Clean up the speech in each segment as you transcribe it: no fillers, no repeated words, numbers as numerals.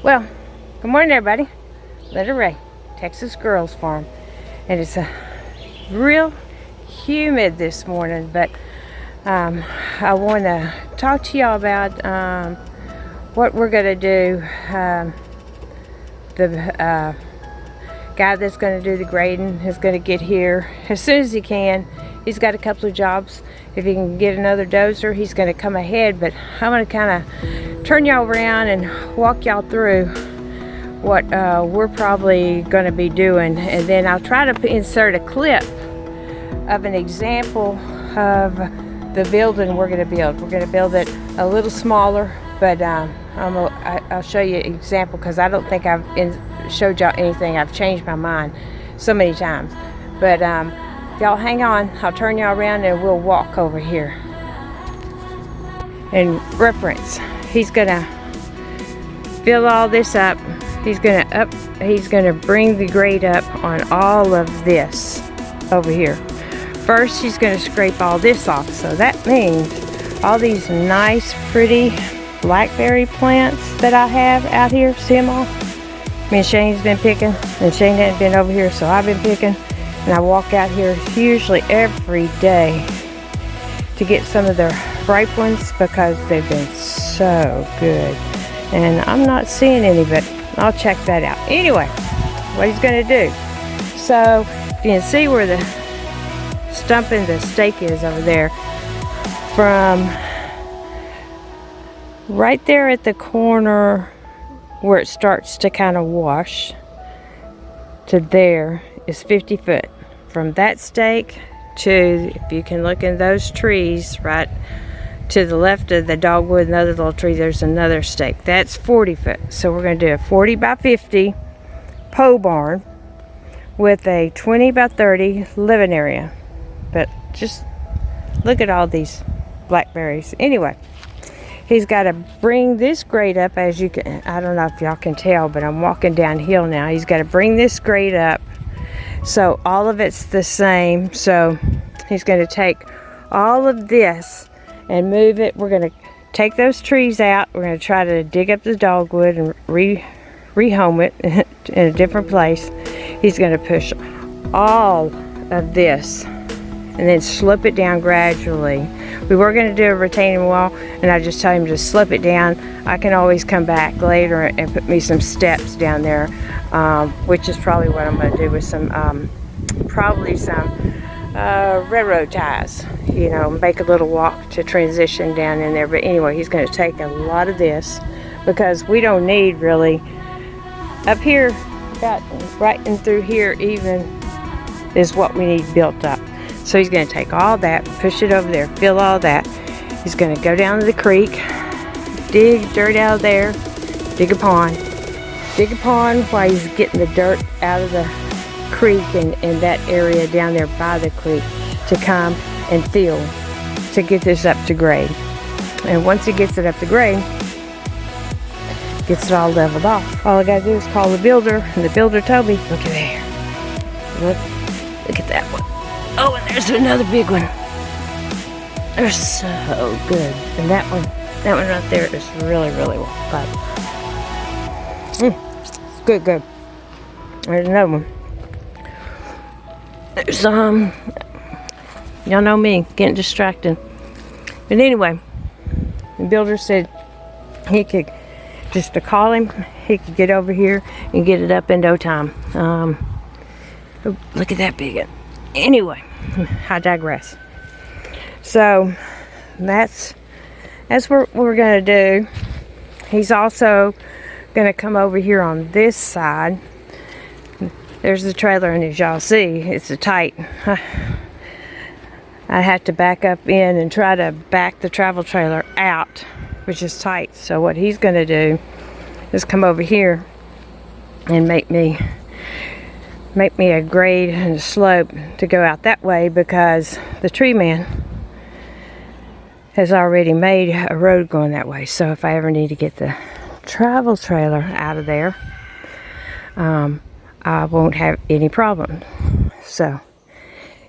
Well, good morning everybody. Little Ray, Texas Girls Farm. And it's real humid this morning, but I want to talk to y'all about what we're going to do. The guy that's going to do the grading is going to get here as soon as he can. He's got a couple of jobs. If he can get another dozer, he's going to come ahead, but I'm going to kind of turn y'all around and walk y'all through what we're probably going to be doing, and then I'll try to insert a clip of an example of the building we're going to build. We're going to build it a little smaller, but I'll show you an example because I don't think I've showed y'all anything. I've changed my mind so many times, but y'all hang on. I'll turn y'all around and we'll walk over here. And reference, he's going to fill all this up. He's gonna bring the grade up on all of this over here. First, he's gonna scrape all this off. So that means all these nice, pretty blackberry plants that I have out here, see them all? Me and Shane's been picking, and Shane hadn't been over here, so I've been picking. And I walk out here usually every day to get some of their ripe ones because they've been so good. And I'm not seeing any, but I'll check that out. Anyway, what he's going to do. So, you can see where the stump in the stake is over there. From right there at the corner where it starts to kind of wash to there is 50 foot. From that stake to, if you can look in those trees, right to the left of the dogwood, another little tree, there's another stake. That's 40 foot. So we're going to do a 40 by 50 pole barn with a 20 by 30 living area. But just look at all these blackberries. Anyway, he's got to bring this grade up, as you can, I don't know if y'all can tell, but I'm walking downhill now. He's got to bring this grade up so all of it's the same. So he's going to take all of this and move it. We're going to take those trees out. We're going to try to dig up the dogwood and rehome it in a different place. He's going to push all of this and then slope it down gradually. We were going to do a retaining wall, and I just told him to slope it down. I can always come back later and put me some steps down there, which is probably what I'm going to do with some, probably some railroad ties, you know, make a little walk to transition down in there. But anyway, he's going to take a lot of this because we don't need really up here, about right in through here even is what we need built up. So he's going to take all that, push it over there, fill all that. He's going to go down to the creek, dig dirt out of there, dig a pond while he's getting the dirt out of the creek and that area down there by the creek to come and fill to get this up to grade. And once he gets it up to grade, gets it all leveled off, all I gotta do is call the builder, and the builder told me, look at there, look at that one. Oh, and there's another big one. They're so good. And that one right there is really well cut. Good. There's another one. There's y'all know me, getting distracted. But anyway, the builder said he could, just to call him, he could get over here and get it up in no time. Oh, look at that big one. Anyway, I digress. So that's what we're gonna do. He's also gonna come over here on this side. There's the trailer, and as y'all see, it's a tight. I have to back up in and try to back the travel trailer out, which is tight. So what he's gonna do is come over here and make me a grade and a slope to go out that way, because the tree man has already made a road going that way. So if I ever need to get the travel trailer out of there, I won't have any problem. So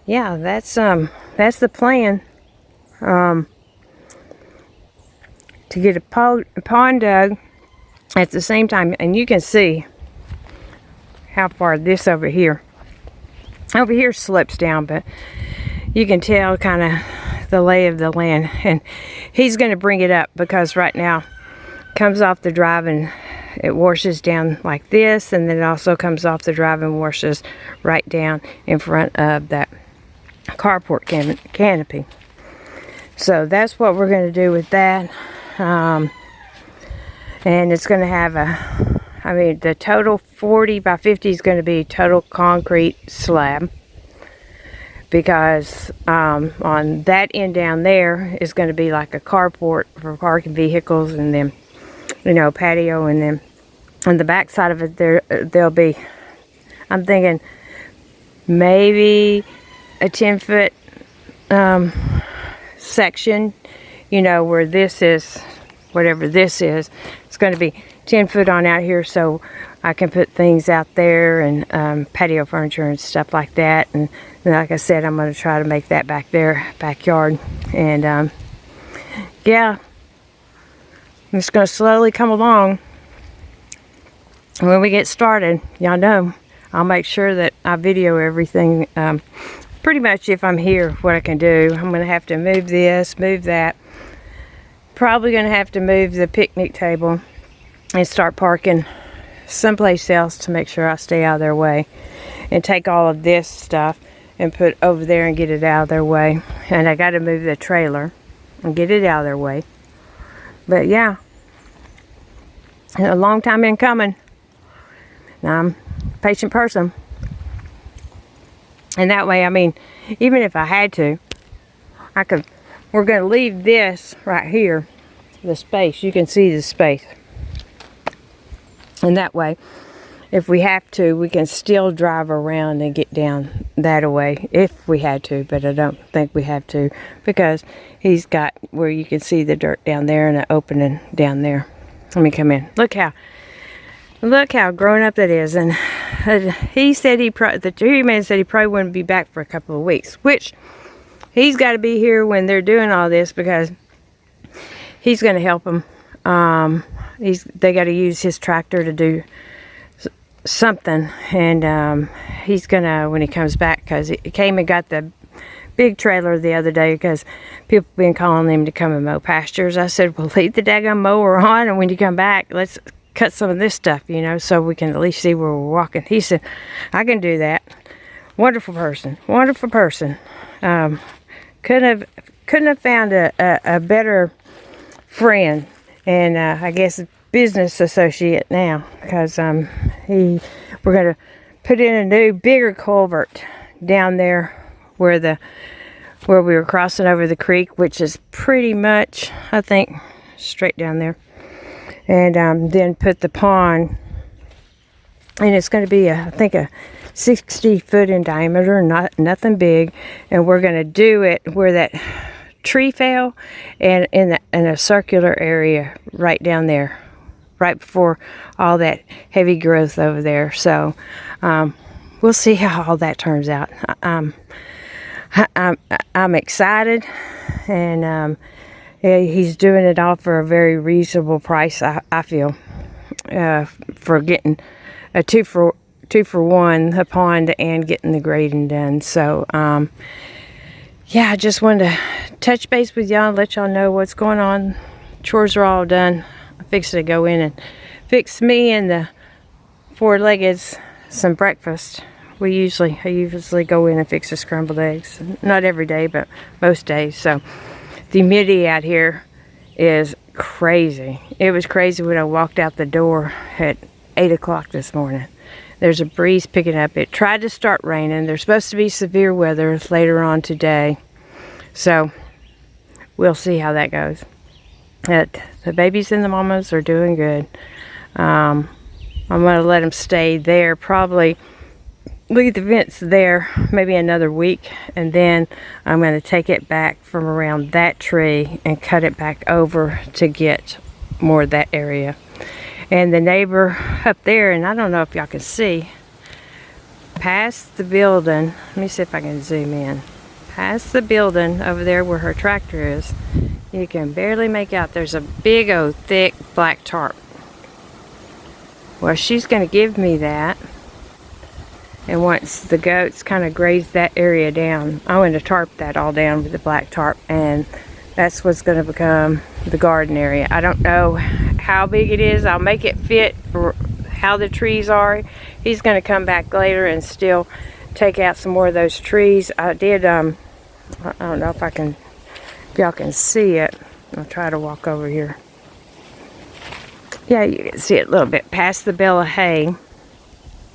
yeah, that's the plan. To get a pond dug at the same time, and you can see how far this over here slopes down, but you can tell kind of the lay of the land. And he's going to bring it up because right now it comes off the drive and it washes down like this, and then it also comes off the drive and washes right down in front of that carport canopy. So that's what we're going to do with that. And it's going to have the total 40 by 50 is going to be total concrete slab, because on that end down there is going to be like a carport for parking vehicles, and then, you know, patio, and then on the back side of it there'll be, I'm thinking maybe a 10-foot section, you know, where this is, whatever this is, it's going to be 10 foot on out here, so I can put things out there, and patio furniture and stuff like that. And like I said, I'm going to try to make that back there backyard. And yeah, I'm just going to slowly come along. When we get started, y'all know I'll make sure that I video everything, pretty much if I'm here, what I can do. I'm going to have to move this, move that. Probably going to have to move the picnic table and start parking someplace else to make sure I stay out of their way, and take all of this stuff and put over there and get it out of their way. And I got to move the trailer and get it out of their way. But yeah, a long time in coming. Now, I'm a patient person, and that way, I mean, even if I had to, I could. We're going to leave this right here, the space. You can see the space. And that way, if we have to, we can still drive around and get down that way if we had to. But I don't think we have to, because he's got where you can see the dirt down there and an opening down there. Let me come in. Look how grown up that is. And he said the tree man said he probably wouldn't be back for a couple of weeks, which he's got to be here when they're doing all this, because he's going to help them. They got to use his tractor to do something, and he's gonna, when he comes back, because he came and got the big trailer the other day, because people been calling him to come and mow pastures. I said, well, leave the daggone mower on, and when you come back, let's cut some of this stuff, you know, so we can at least see where we're walking. He said, I can do that. Wonderful person. Couldn't have found a better friend, and I guess business associate now, because we're going to put in a new bigger culvert down there where we were crossing over the creek, which is pretty much, I think, straight down there, and then put the pond, and it's going to be I think a 60 foot in diameter, nothing big, and we're going to do it where that tree fell, and in a circular area right down there, right before all that heavy growth over there. So we'll see how all that turns out. I'm excited, and he's doing it all for a very reasonable price, I feel, for getting a two for one, the pond and getting the grading done. So yeah, I just wanted to touch base with y'all and let y'all know what's going on. Chores are all done. I'm fixing to go in and fix me and the four-leggeds some breakfast. I usually go in and fix the scrambled eggs. Not every day, but most days. So the humidity out here is crazy. It was crazy when I walked out the door at 8 o'clock this morning. There's a breeze picking up. It tried to start raining. There's supposed to be severe weather later on today. So we'll see how that goes. The babies and the mamas are doing good. I'm going to let them stay there, probably leave the vents there maybe another week, and then I'm going to take it back from around that tree and cut it back over to get more of that area. And the neighbor up there, and I don't know if y'all can see, past the building, let me see if I can zoom in, past the building over there where her tractor is, you can barely make out, there's a big old thick black tarp. Well, she's going to give me that. And once the goats kind of graze that area down, I'm going to tarp that all down with the black tarp. And that's what's going to become the garden area. I don't know how big it is. I'll make it fit for how the trees are. He's going to come back later and still take out some more of those trees. I did, I don't know if y'all can see it. I'll try to walk over here. Yeah, you can see it a little bit past the bale of hay.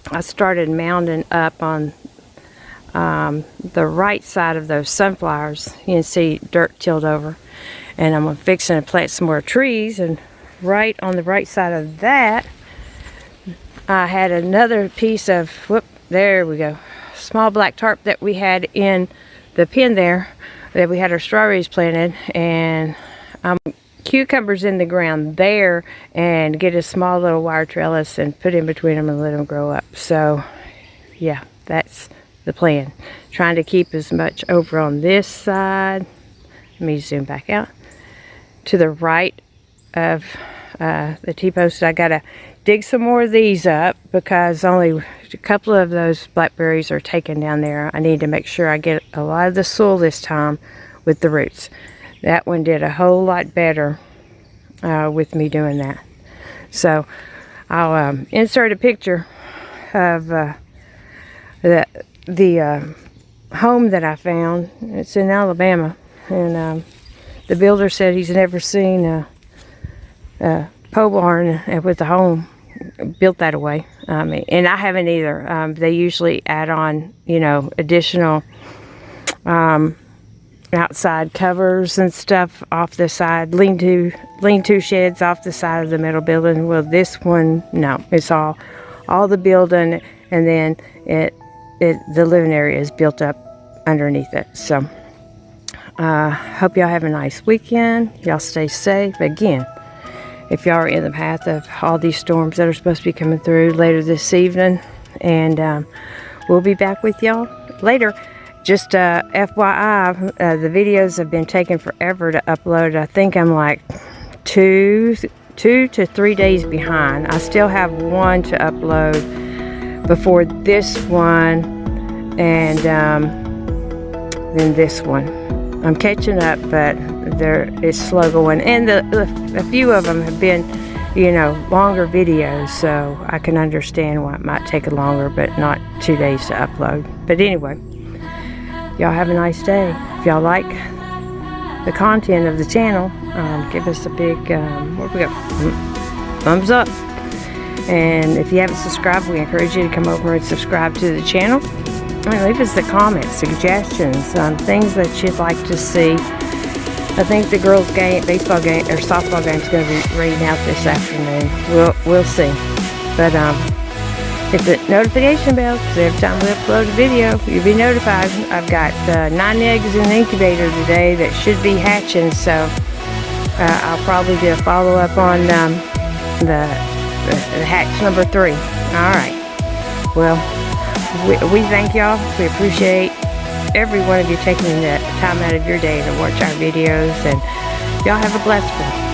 I started mounding up on the right side of those sunflowers. You can see dirt tilled over. And I'm fixing to plant some more trees. And right on the right side of that, I had another piece of, there we go, small black tarp that we had in the pen there, that we had our strawberries planted. And cucumbers in the ground there, and get a small little wire trellis and put in between them and let them grow up. So yeah, that's the plan. Trying to keep as much over on this side. Let me zoom back out to the right of the T-post. I gotta dig some more of these up because only a couple of those blackberries are taken down there. I need to make sure I get a lot of the soil this time with the roots. That one did a whole lot better with me doing that. So I'll insert a picture of the home that I found. It's in Alabama, and the builder said he's never seen a pole barn with a home built that way. And I haven't either. They usually add on, you know, additional outside covers and stuff off the side, lean-to sheds off the side of the metal building. Well, this one, no, it's all the building, and then the living area is built up underneath it. So hope y'all have a nice weekend. Y'all stay safe. Again, if y'all are in the path of all these storms that are supposed to be coming through later this evening, and we'll be back with y'all later. Just FYI, the videos have been taking forever to upload. I think I'm like two to 3 days behind. I still have one to upload before this one, and then this one. I'm catching up, but it's slow going. And a few of them have been, you know, longer videos, so I can understand why it might take longer, but not 2 days to upload. But anyway, y'all have a nice day. If y'all like the content of the channel, give us a big where we go, thumbs up. And if you haven't subscribed, we encourage you to come over and subscribe to the channel. And leave us the comments, suggestions, things that you'd like to see. I think the girls' game, baseball game or softball game is going to be raining out this afternoon. We'll see. But hit the notification bell, because every time we upload a video, you'll be notified. I've got 9 eggs in the incubator today that should be hatching, so I'll probably do a follow-up on the hatch number 3. All right. Well, we thank y'all. We appreciate every one of you taking the time out of your day to watch our videos, and y'all have a blessed one.